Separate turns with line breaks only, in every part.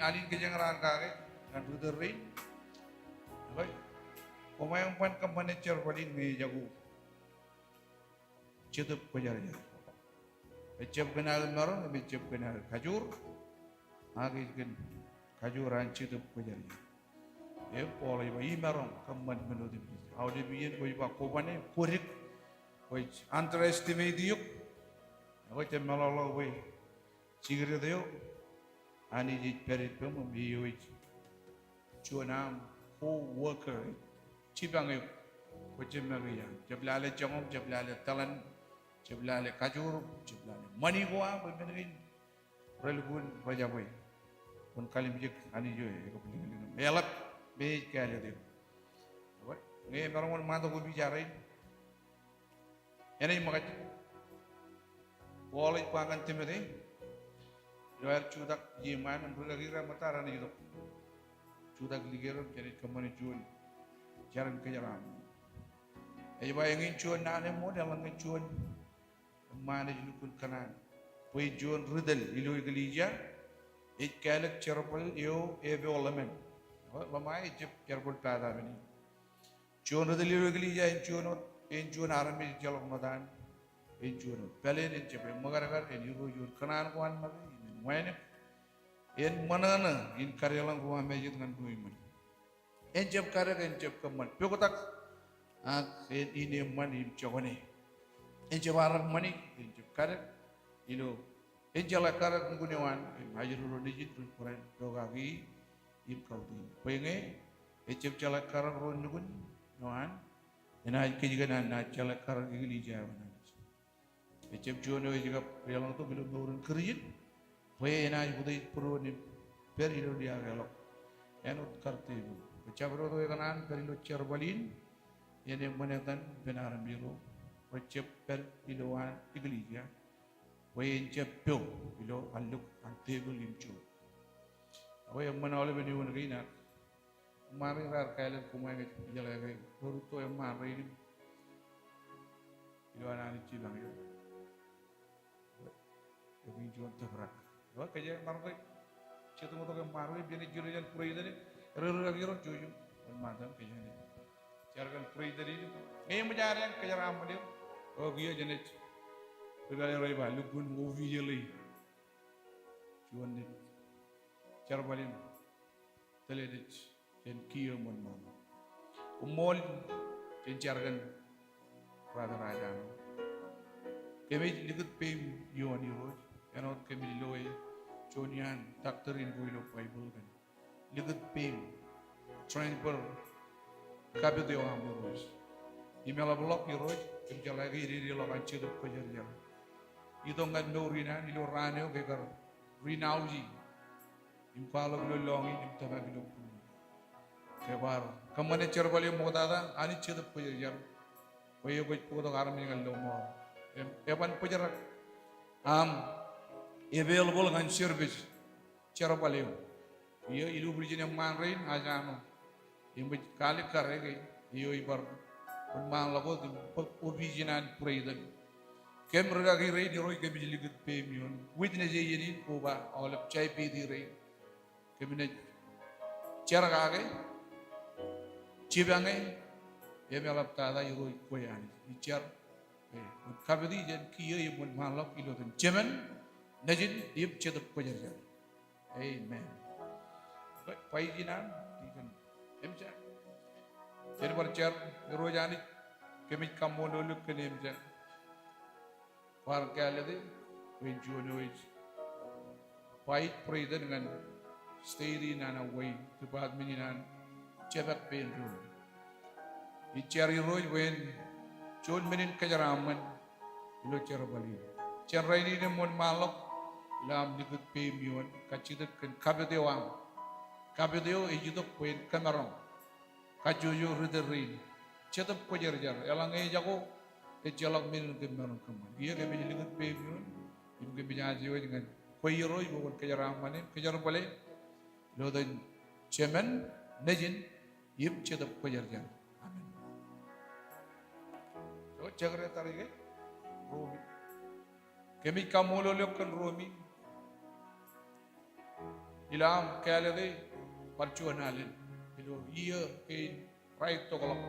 alin kejangan kage dan ruderi hoy pemain pan manager paling me jago cetup ko jar ecep kenal noro ecep kenal kajur agi gen kajuran cetup ko jar e pole ba imaron kamman menudi awde biyen ko ba ko bane korik ko underestimate yuk ko te malolo we sigre deo ani jit perit pem biyo chuanam co-worker cibang yuk ko cimagi ya jablale jangom jablale talan jablale kajur jablale mani ko am benerin relgun bajaboy kon kalim jik ani jo e ko pilih elap be kale de what nge maron manto ko bicara ini makat wala pangan timede doar cudak jiman berlagi mataran itu cudak ligero jadi kemana jual jaran kejaran. Bayangin cuan nane modal ngecuan mana jinukun kanan. Pui cuan rudal ilu igelija. It kalak cerbal yo eve olamen. Lama ijep cerbal tada bini. Cuan rudal ilu igelija in cuan aram ini jalok madan. In cuan pelen in cepet magaragar in ilu cuan kanan kuan magi in mana in mana in karyalang rumah mejit dengan kuiman. In cep karya in cep keman. Piokotak ini man in cokone. In cep arak mani in cep karya ilu. In jala karya kungkuniwan in hajurul dijit kuran dogagi im kautin. Penge in cep jala karya ron nukun nuan. In haj kejigan na jala karya igili jawan. In cep juano juga rialang tu belum turun kerjit. Penge in haj budai purun per ilu dia galok. Enut kartibu. Kecabro tu kanan per ilu cerbalin. Yang menekan benaran biru. Kecep per iluan igili jawan. Wain cepyo ilo aluk antebul imcu. Awai mana oleh beni wan gina. Mari rar kailan kumai jala gai. Baru tu yang mari ini. Ilo anak cilang yo. Kami jual terberak. Wah kerja mari. Cetu motor yang mari biar juru jalan pura itu ni. Ruru lagi orang cuju. Mantap kerja ni. Carakan pura itu ni. Ni mencari yang kerja ramai dia. Oh dia jenis. Regale rai ba lugun movie jeli cuan ni cara balin teledit dan kiyo mon mon umol dan jargan raja kemi likut pem yuan yuroj enot kemi loy chonian takterin builo bible kan likut pem transfer kabit yo am yuroj email blog yuroj kem jalagi di lokan cedup kejar itu nggak nurinan, itu raneu keker rinauji, impalo bilo longi, imptama bilo pun. Kebar, kemana cerbali modada, ani cedup kejar, kaya kaya poto karam ini kalau mau, epan kejar, available kan service, cerbali, iyo ilu berijen yang manrin aja no, yang kali karek, iyo ibar, pemang lagu tu, originan peraih. Kem regagi rei di roi kemi jeligut pemion. Witness ye yeni oba olap chai pi di rei. Kemi ne cara kage, cibange, ye me olap tada yuroi koyani. Icar, kabedi jen kiyo ye mon malap iloten. Cemen, najin yep cetup koyarja. Amen. Pai jinan, ikan emja. Jadi bercar yuroi jani kemi kamu dulu kene emja. Warga lagi, penjualan baik perida dengan steady nana way tempat mininan cepat penjul. Dicari roy wen, John minin kejaraman, ilo cara balik. Cara ini mon malok, lam dikut pemion, kacidet kan kabedeo ejutok wen kamarong, kajuju riderin, cepat kojar-jar, elang jago. Kejalak minum kemarun keman. Ia kami jelikat pemiun, ibu kami nyaji dengan koyiro ibu kon kejaran manin kejar boleh. Lo dan cemen najin ibu cedap kejar-jar. Amin. So jaga tarik Romi. Kami kamu lolokkan Romi. Ilam kaya lagi percuan alin. Ilo iya ke right to kolok.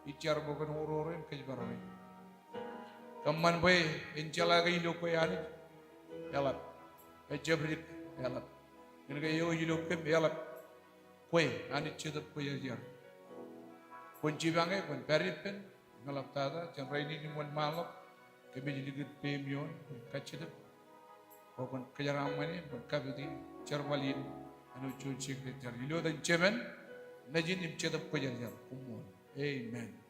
Icar bukan ururin kejaran. Kaman boy, incala kayo lo ko yan, yalat, ejabrit, yalat, ini kayo lo kem yalat, kue, ani cedap ko yan, kunci bangke, kun peripen, ngalap tada, jangan ini mon malok, kami jadi pemion, kacedap, kon kejarang mani, kon kabiti, cerbalin, anu cuci kejar, ilo dan cemen, najin im cedap ko yan, kumon, amen.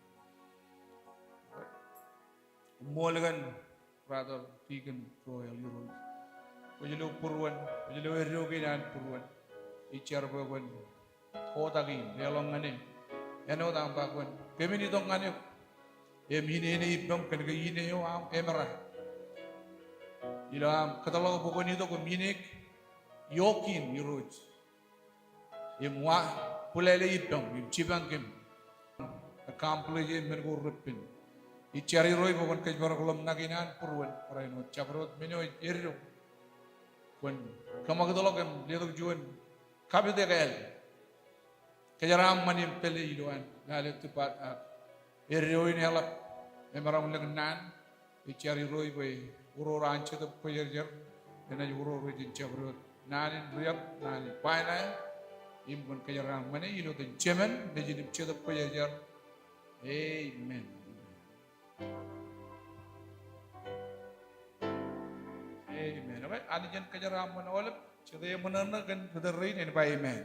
Mulagan brother tigan royal euro. Pajalo purwan, pajalo eroginan purwan. Icar bawan, kotagi, yalong ngane. Ano tang bakwan. Kami ni tong ngane. Hine ibang kan hine yo am emra. Ilam katalaw bukon ito kung minik yokin euro. Imwa pulele ibang, ibang kim. kampleje men gurrepin icari roy pokon kaj barakulom naginan purwan paraino chabrot mino irro kun kamagdolok em liadok juan kabide gael kajaram manim pele idoan nalek tepat irro ini halap emaram lengan icari roy boy uro ranche de pejerjer dena uro roy chabrot nanin riap nanin paina imbon kajaram mane ilo den chemen nejinim chede pejerjer amen. Amen. Okay, ani jan kajaram man olap, chede manana kan kadarin and by amen.